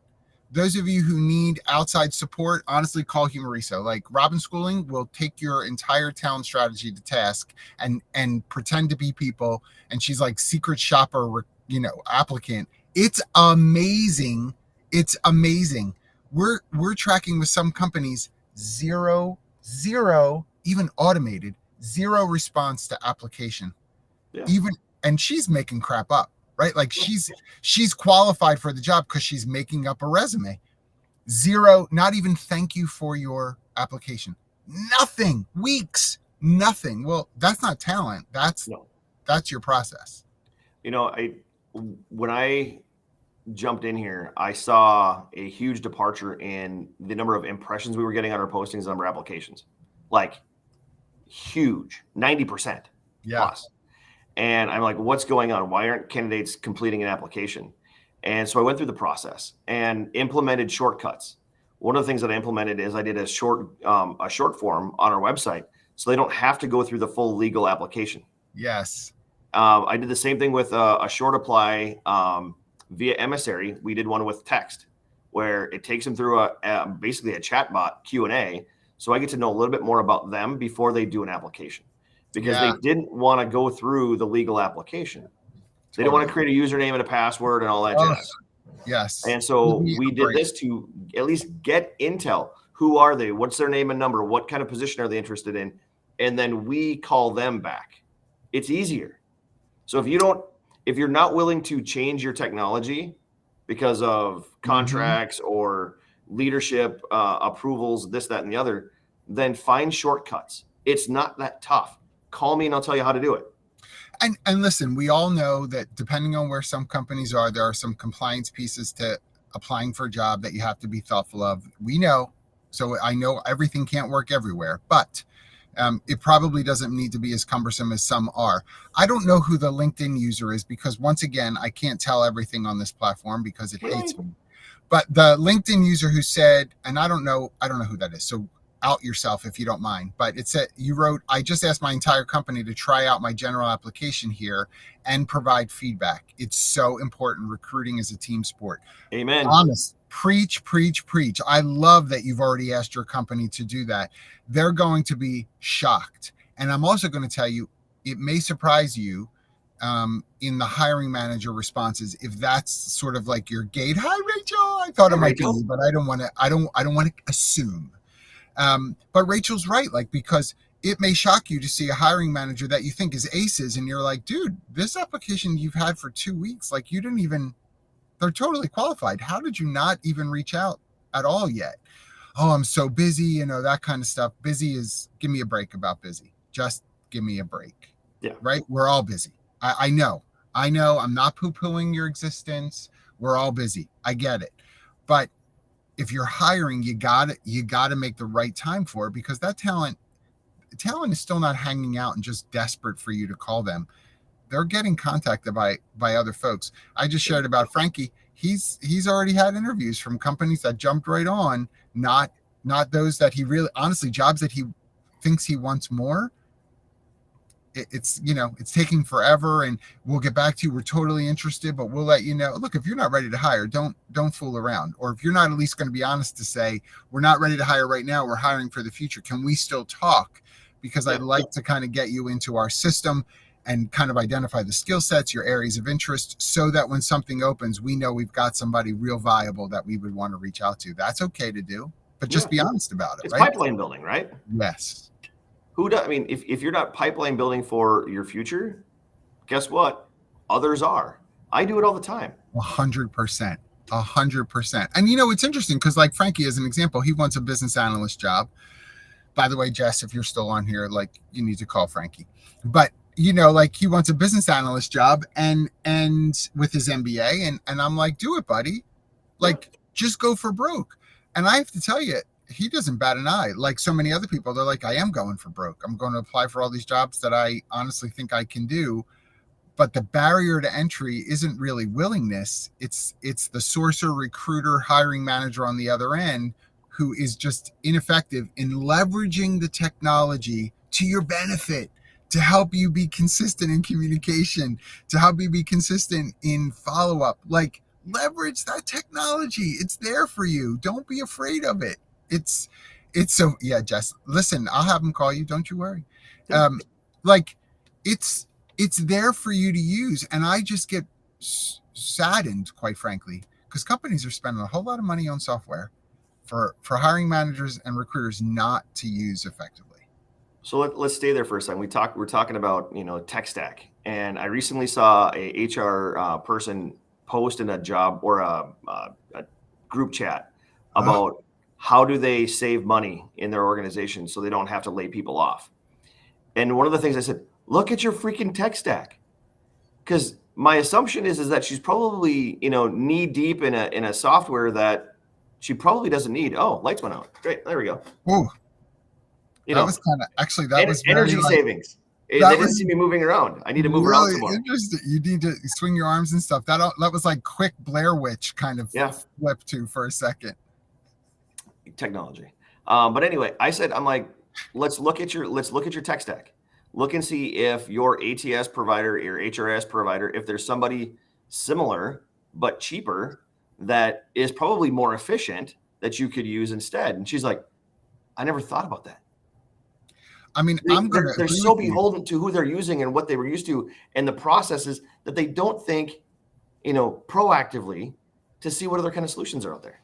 Those of you who need outside support, honestly, call Humoriso. Like, Robin Schooling will take your entire talent strategy to task and pretend to be people. And she's like secret shopper, applicant. It's amazing. It's amazing. We're tracking with some companies zero, even automated, zero response to application. Yeah. And she's making crap up, right? Like she's qualified for the job because she's making up a resume. Zero, not even thank you for your application. Nothing. Weeks. Nothing. Well, that's not talent. That's your process. When I jumped in here, I saw a huge departure in the number of impressions we were getting on our postings, the number of applications. Like, huge, 90% plus. And I'm like, what's going on? Why aren't candidates completing an application? And so I went through the process and implemented shortcuts. One of the things that I implemented is I did a short form on our website, so they don't have to go through the full legal application. Yes. I did the same thing with a short apply via Emissary. We did one with text, where it takes them through basically a chatbot Q&A, so I get to know a little bit more about them before they do an application. Because they didn't want to go through the legal application. They didn't want to create a username and a password and all that jazz. Yes. And so we did this to at least get intel. Who are they? What's their name and number? What kind of position are they interested in? And then we call them back. It's easier. So if you're not willing to change your technology because of contracts or leadership approvals, this, that, and the other, then find shortcuts. It's not that tough. Call me and I'll tell you how to do it. And listen, we all know that depending on where some companies are, there are some compliance pieces to applying for a job that you have to be thoughtful of. We know, so I know everything can't work everywhere, but it probably doesn't need to be as cumbersome as some are. I don't know who the LinkedIn user is because once again, I can't tell everything on this platform because it Really? hates me. But the LinkedIn user who said, and I don't know who that is. So out yourself if you don't mind. But it said you wrote, I just asked my entire company to try out my general application here and provide feedback. It's so important. Recruiting is a team sport. Amen. Honest. Preach, preach, preach. I love that you've already asked your company to do that. They're going to be shocked. And I'm also going to tell you, it may surprise you in the hiring manager responses if that's sort of like your gate. Hi, Rachel. I thought it might be you, but I don't want to. I don't want to assume. But Rachel's right, like because it may shock you to see a hiring manager that you think is aces, and you're like, dude, this application you've had for 2 weeks, like you didn't even. They're totally qualified. How did you not even reach out at all yet? Oh, I'm so busy, that kind of stuff. Busy is give me a break about busy. Just give me a break. Yeah. Right? We're all busy. I know. I'm not poo-pooing your existence. We're all busy. I get it. But if you're hiring, you gotta make the right time for it because that talent is still not hanging out and just desperate for you to call them. They're getting contacted by other folks. I just shared about Frankie. He's already had interviews from companies that jumped right on, not those that he really honestly jobs that he thinks he wants more. It's it's taking forever, and we'll get back to you. We're totally interested, but we'll let you know. Look, if you're not ready to hire, don't fool around. Or if you're not at least going to be honest to say we're not ready to hire right now, we're hiring for the future. Can we still talk? Because I'd like to kind of get you into our system and kind of identify the skill sets, your areas of interest, so that when something opens, we know we've got somebody real viable that we would want to reach out to. That's okay to do, but just be honest about it. It's right? Pipeline building, right? Yes. If you're not pipeline building for your future, guess what? Others are. I do it all the time. 100%. 100%. And it's interesting because like Frankie, as an example, he wants a business analyst job. By the way, Jess, if you're still on here, like you need to call Frankie. But like he wants a business analyst job and with his MBA, and I'm like, do it, buddy. Like just go for broke. And I have to tell you, he doesn't bat an eye. Like so many other people, they're like, I am going for broke. I'm going to apply for all these jobs that I honestly think I can do. But the barrier to entry isn't really willingness. It's the sourcer, recruiter, hiring manager on the other end who is just ineffective in leveraging the technology to your benefit, to help you be consistent in communication, to help you be consistent in follow-up. Like leverage that technology. It's there for you. Don't be afraid of it. It's so Jess, listen, I'll have them call you. Don't you worry. Like it's there for you to use. And I just get saddened, quite frankly, because companies are spending a whole lot of money on software for hiring managers and recruiters not to use effectively. So let's stay there for a second. We're talking about tech stack, and I recently saw a HR person post in a job or a group chat about how do they save money in their organization so they don't have to lay people off. And one of the things I said, look at your freaking tech stack, because my assumption is that she's probably knee deep in a software that she probably doesn't need. Oh, lights went out. Great, there we go. Ooh. That was kind of actually that was energy savings. They didn't see me moving around. I need to move around some more. Interesting. You need to swing your arms and stuff. That was like quick Blair Witch kind of flip to for a second. Technology. But anyway, I'm like, let's look at your tech stack. Look and see if your ATS provider, your HRS provider, if there's somebody similar but cheaper that is probably more efficient that you could use instead. And she's like, I never thought about that. I mean, they're so beholden to who they're using and what they were used to and the processes that they don't think, proactively to see what other kind of solutions are out there.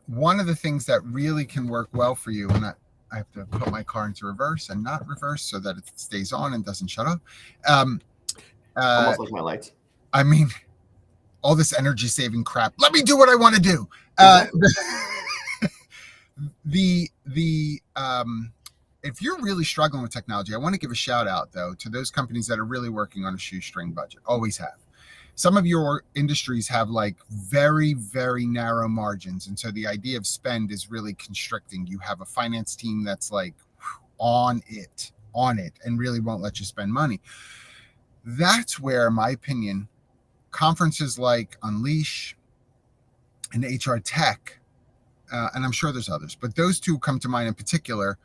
One of the things that really can work well for you, and I have to put my car into reverse and not reverse so that it stays on and doesn't shut off. Almost like my lights. I mean, all this energy saving crap. Let me do what I want to do. Exactly. if you're really struggling with technology, I want to give a shout out though to those companies that are really working on a shoestring budget. Always have. Some of your industries have like very, very narrow margins. And so the idea of spend is really constricting. You have a finance team that's like on it, and really won't let you spend money. That's where, in my opinion, conferences like Unleash and HR Tech, and I'm sure there's others, but those two come to mind in particular,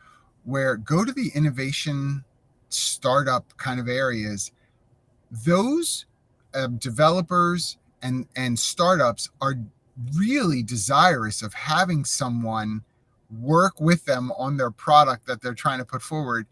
where go to the innovation startup kind of areas. Those developers and startups are really desirous of having someone work with them on their product that they're trying to put forward.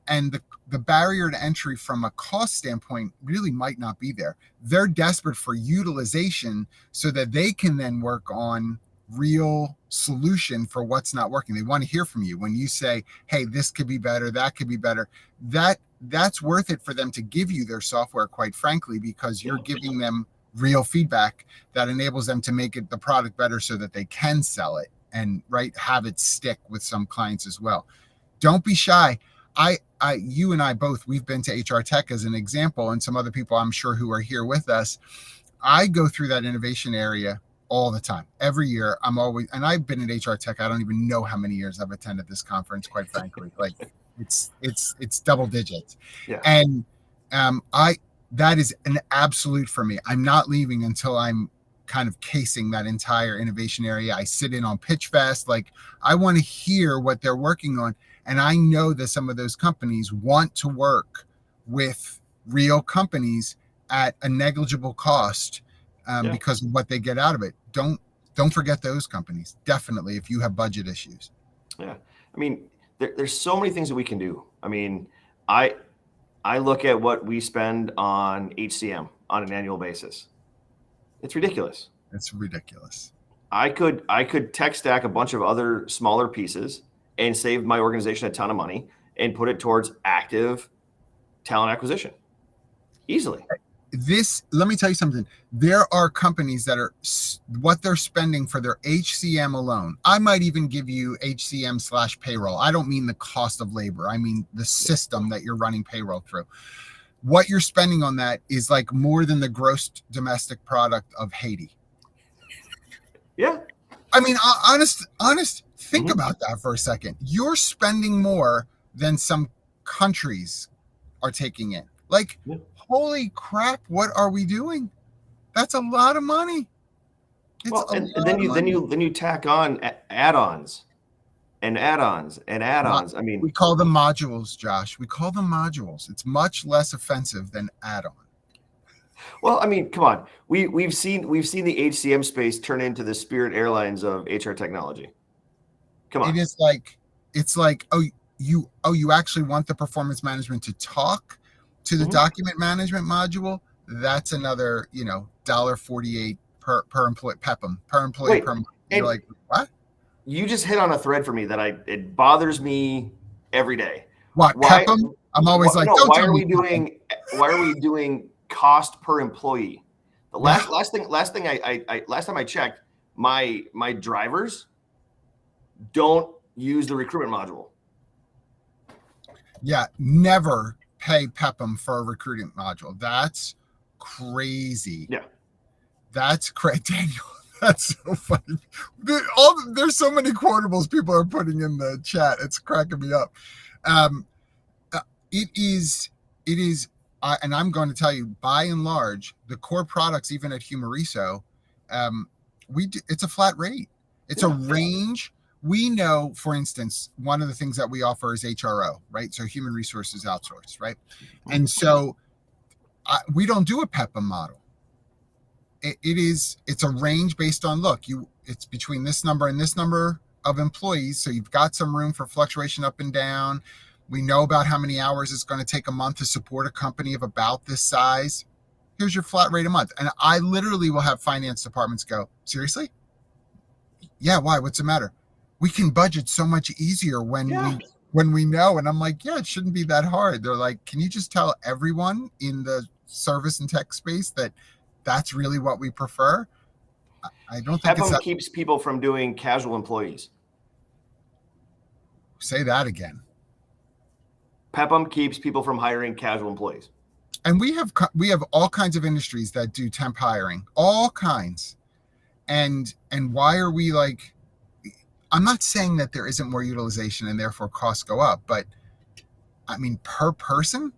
And the barrier to entry from a cost standpoint really might not be there. They're desperate for utilization so that they can then work on real solution for what's not working. They want to hear from you when you say, hey, this could be better, that could be better. That's worth it for them to give you their software, quite frankly, because you're giving them real feedback that enables them to make it the product better so that they can sell it and have it stick with some clients as well. Don't be shy. You and I both, we've been to HR Tech as an example, and some other people I'm sure who are here with us. I go through that innovation area all the time. Every year, and I've been in HR Tech. I don't even know how many years I've attended this conference, quite frankly. Like it's double digits. Yeah. And that is an absolute for me. I'm not leaving until I'm kind of casing that entire innovation area. I sit in on Pitch Fest. Like, I want to hear what they're working on. And I know that some of those companies want to work with real companies at a negligible cost because of what they get out of it. Don't forget those companies. Definitely, if you have budget issues. Yeah. I mean, there's so many things that we can do. I mean, I look at what we spend on HCM on an annual basis. It's ridiculous. It's ridiculous. I could tech stack a bunch of other smaller pieces and save my organization a ton of money and put it towards active talent acquisition easily. Let me tell you something. There are companies that are what they're spending for their HCM alone. I might even give you HCM/payroll. I don't mean the cost of labor. I mean the system that you're running payroll through. What you're spending on that is like more than the gross domestic product of Haiti. Yeah. I mean, honest, think about that for a second. You're spending more than some countries are taking in. Like, holy crap, what are we doing? That's a lot of money. And then you tack on add-ons and add-ons and add-ons. I mean, we call them modules, Josh. We call them modules. It's much less offensive than add-on. Well, I mean, come on. We've seen the HCM space turn into the Spirit Airlines of HR technology. Come on. It's like you actually want the performance management to talk to the document management module. That's another, $1.48 per employee, PEPM per employee per month. You're like, what? You just hit on a thread for me that it bothers me every day. What, PEPM? I'm always like, why are we doing cost per employee? The last time I checked, my drivers don't use the recruitment module. Yeah, never pay PEPM for a recruitment module. That's crazy. Yeah. That's crazy, Daniel. That's so funny. There's so many quotables people are putting in the chat. It's cracking me up. It is, and I'm going to tell you, by and large, the core products, even at Humoriso, it's a flat rate. It's a range. We know, for instance, one of the things that we offer is HRO, right? So human resources outsourced, right? And so we don't do a PEPM model. It's a range based on, it's between this number and this number of employees. So you've got some room for fluctuation up and down. We know about how many hours it's going to take a month to support a company of about this size. Here's your flat rate a month. And I literally will have finance departments go, seriously? Yeah, why? What's the matter? We can budget so much easier when we know. And I'm like, yeah, it shouldn't be that hard. They're like, can you just tell everyone in the service and tech space that that's really what we prefer? I don't think PEPM keeps people from doing casual employees. Say that again. PEPM keeps people from hiring casual employees. And we have all kinds of industries that do temp hiring, all kinds. And why are we like, I'm not saying that there isn't more utilization and therefore costs go up, but I mean, per person,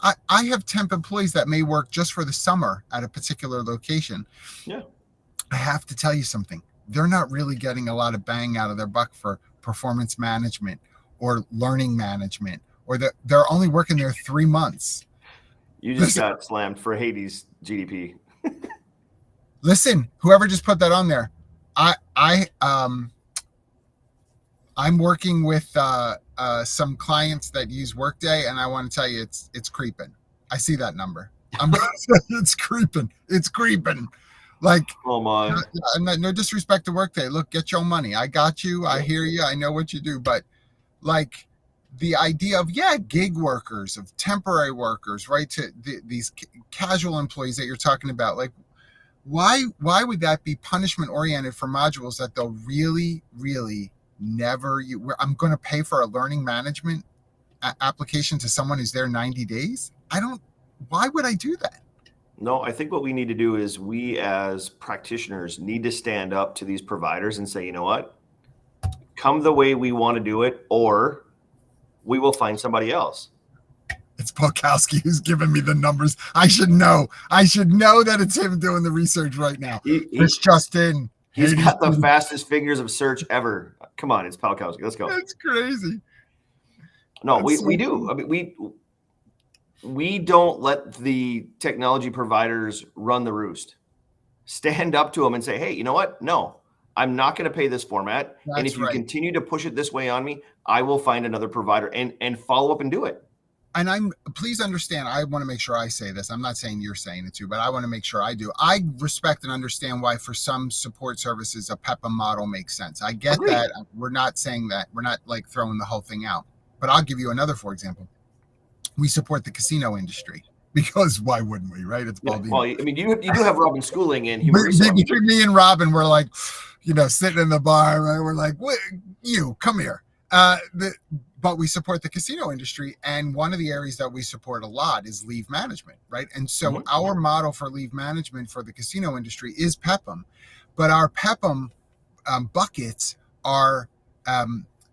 I have temp employees that may work just for the summer at a particular location. Yeah. I have to tell you something. They're not really getting a lot of bang out of their buck for performance management or learning management, or they're only working there 3 months. You just got slammed for Hades GDP. Listen, whoever just put that on there, I'm working with some clients that use Workday, and I want to tell you, it's creeping. I see that number. It's creeping. It's creeping. Like, oh my, no disrespect to Workday. Look, get your money. I got you. I hear you. I know what you do. But like the idea of gig workers, of temporary workers, right? To these casual employees that you're talking about, like. Why would that be punishment oriented for modules that they'll really never I'm going to pay for a learning management application to someone who's there 90 days? Why would I do that? No, I think what we need to do is we as practitioners need to stand up to these providers and say, you know what, come the way we want to do it, or we will find somebody else. It's Polkowski who's giving me the numbers. I should know that it's him doing the research right now. It's Justin. He's got the fastest fingers of search ever. Come on, it's Polkowski. Let's go. That's crazy. No, we do. I mean, we don't let the technology providers run the roost. Stand up to them and say, hey, you know what? No, I'm not going to pay this format. And if you continue to push it this way on me, I will find another provider and follow up and do it. And please understand, I want to make sure I say this. I'm not saying you're saying it too, but I want to make sure I do. I respect and understand why for some support services, a PEPM model makes sense. I get that. We're not saying that. We're not like throwing the whole thing out. But I'll give you another, for example. We support the casino industry because why wouldn't we, right? It's well, I mean, you do have Robin schooling in human resources. Between me and Robin, we're like, sitting in the bar, right? We're like, come here. But we support the casino industry, and one of the areas that we support a lot is leave management, right? And so our model for leave management for the casino industry is PEPM, but our PEPM buckets are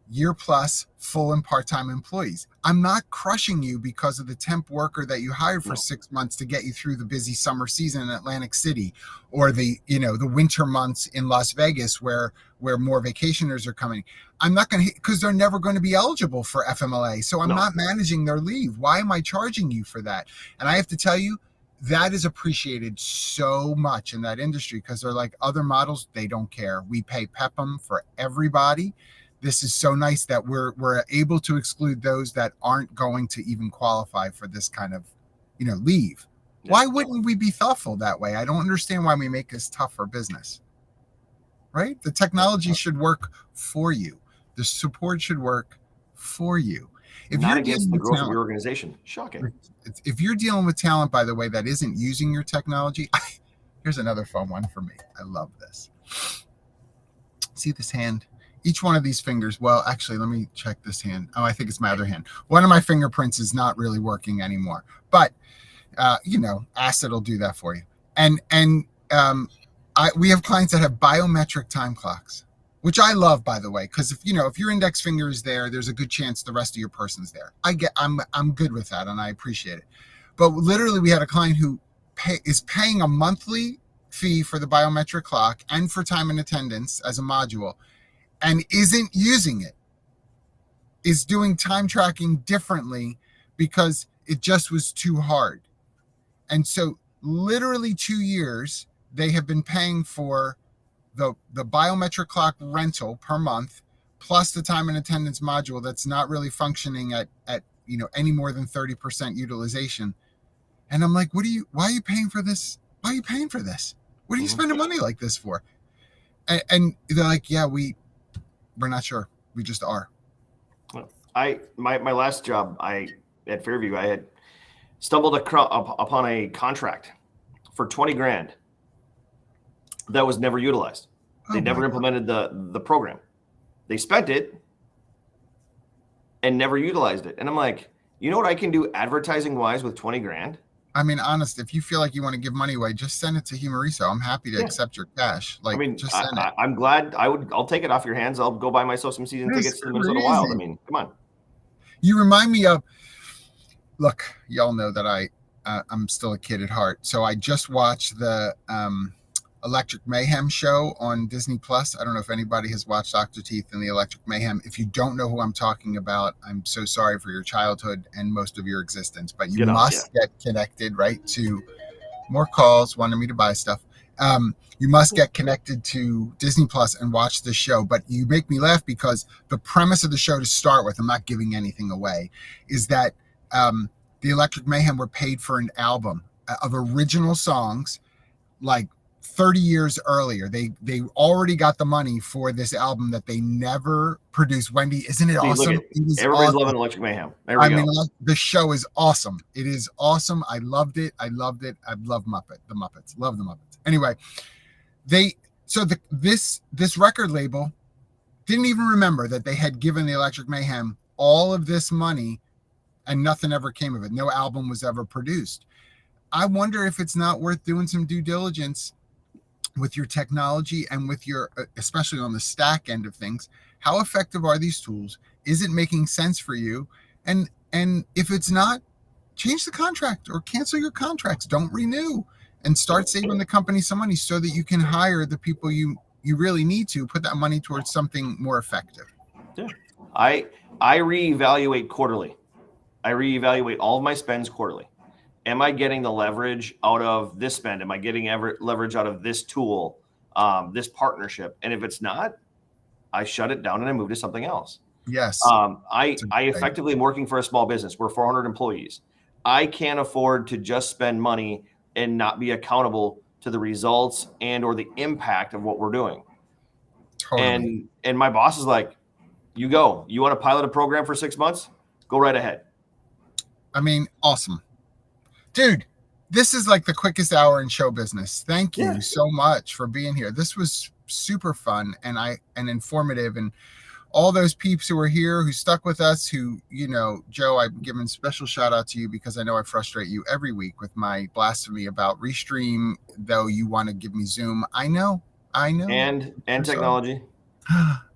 year plus full and part-time employees. I'm not crushing you because of the temp worker that you hired for 6 months to get you through the busy summer season in Atlantic City, or the winter months in Las Vegas where more vacationers are coming. I'm not going to, because they're never going to be eligible for FMLA. So I'm not managing their leave. Why am I charging you for that? And I have to tell you, that is appreciated so much in that industry, because they're like, other models, they don't care. We pay PEPM for everybody. This is so nice that we're able to exclude those that aren't going to even qualify for this kind of, leave. Yeah. Why wouldn't we be thoughtful that way? I don't understand why we make this tough for business, right? The technology should work for you. The support should work for you. If not against the growth of your organization. Shocking. If you're dealing with talent, by the way, that isn't using your technology, here's another fun one for me. I love this. See this hand? Each one of these fingers, well, actually, let me check this hand. Oh, I think it's my other hand. One of my fingerprints is not really working anymore. But, Acid will do that for you. And we have clients that have biometric time clocks, which I love, by the way, because if your index finger is there, there's a good chance the rest of your person's there. I'm good with that, and I appreciate it. But literally, we had a client who is paying a monthly fee for the biometric clock and for time and attendance as a module, and isn't using it, is doing time tracking differently because it just was too hard. And so literally 2 years, they have been paying for the biometric clock rental per month, plus the time and attendance module that's not really functioning at any more than 30% utilization. And I'm like, why are you paying for this? Why are you paying for this? What are you spending money like this for? And they're like, yeah, we're not sure. We just are. My last job, at Fairview, I had stumbled upon a contract for $20,000 that was never utilized. They never implemented the program. They spent it, and never utilized it. And I'm like, you know what I can do advertising wise with 20 grand? I mean, honest, if you feel like you want to give money away, just send it to Humoriso. I'm happy to Yeah. accept your cash. I Like, mean, just send it. I'm glad I'll take it off your hands. I'll go buy myself some season That's tickets to the Minnesota Wild. I crazy. mean, come on. You remind me of. Look, y'all know that I'm still a kid at heart. So I just watched the Electric Mayhem show on Disney Plus. I don't know if anybody has watched Dr. Teeth and the Electric Mayhem. If you don't know who I'm talking about, I'm so sorry for your childhood and most of your existence. But you must get connected, right, to more calls, wanting me to buy stuff. You must get connected to Disney Plus and watch this show. But you make me laugh because the premise of the show, to start with, I'm not giving anything away, is that the Electric Mayhem were paid for an album of original songs like 30 years earlier. They already got the money for this album that they never produced. Wendy, isn't it awesome? Everybody's loving Electric Mayhem. There we go. I mean, the show is awesome. It is awesome. I loved it. I love the Muppets. Love the Muppets. Anyway, this record label didn't even remember that they had given the Electric Mayhem all of this money and nothing ever came of it. No album was ever produced. I wonder if it's not worth doing some due diligence with your technology and with your, especially on the stack end of things. How effective are these tools? Is it making sense for you? And if it's not, change the contract or cancel your contracts. Don't renew and start saving the company some money so that you can hire the people you really need to put that money towards something more effective. Yeah. I reevaluate quarterly. I reevaluate all of my spends quarterly. Am I getting the leverage out of this spend? Am I getting leverage out of this tool, this partnership? And if it's not, I shut it down and I move to something else. Yes. I effectively am working for a small business. We're 400 employees. I can't afford to just spend money and not be accountable to the results and or the impact of what we're doing. Totally. And my boss is like, you go. You want to pilot a program for 6 months? Go right ahead. I mean, awesome. Dude, this is like the quickest hour in show business. Thank you so much for being here. This was super fun and informative, and all those peeps who were here, who stuck with us, who, you know, Joe, I'm giving special shout out to you because I know I frustrate you every week with my blasphemy about Restream, though you want to give me Zoom. I know. And technology.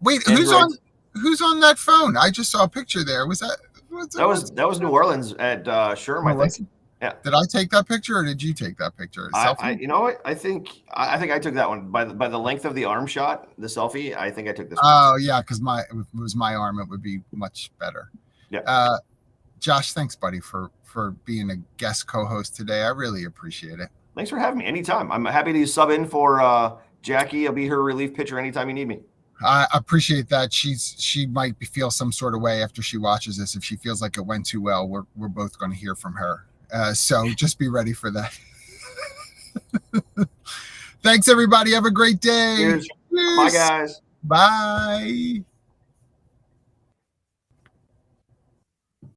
Wait, who's on that phone? I just saw a picture there. Was that? That was New Orleans at Sherm, I think. Yeah. Did I take that picture or did you take that picture? You know what? I think I took that one by the length of the arm shot, the selfie. I think I took this one. Oh yeah, because if it was my arm, it would be much better. Yeah. Josh, thanks, buddy, for being a guest co-host today. I really appreciate it. Thanks for having me. Anytime. I'm happy to sub in for Jackie. I'll be her relief pitcher anytime you need me. I appreciate that. She might feel some sort of way after she watches this. If she feels like it went too well, we're both going to hear from her. So just be ready for that. Thanks, everybody. Have a great day. Cheers. Bye, guys. Bye.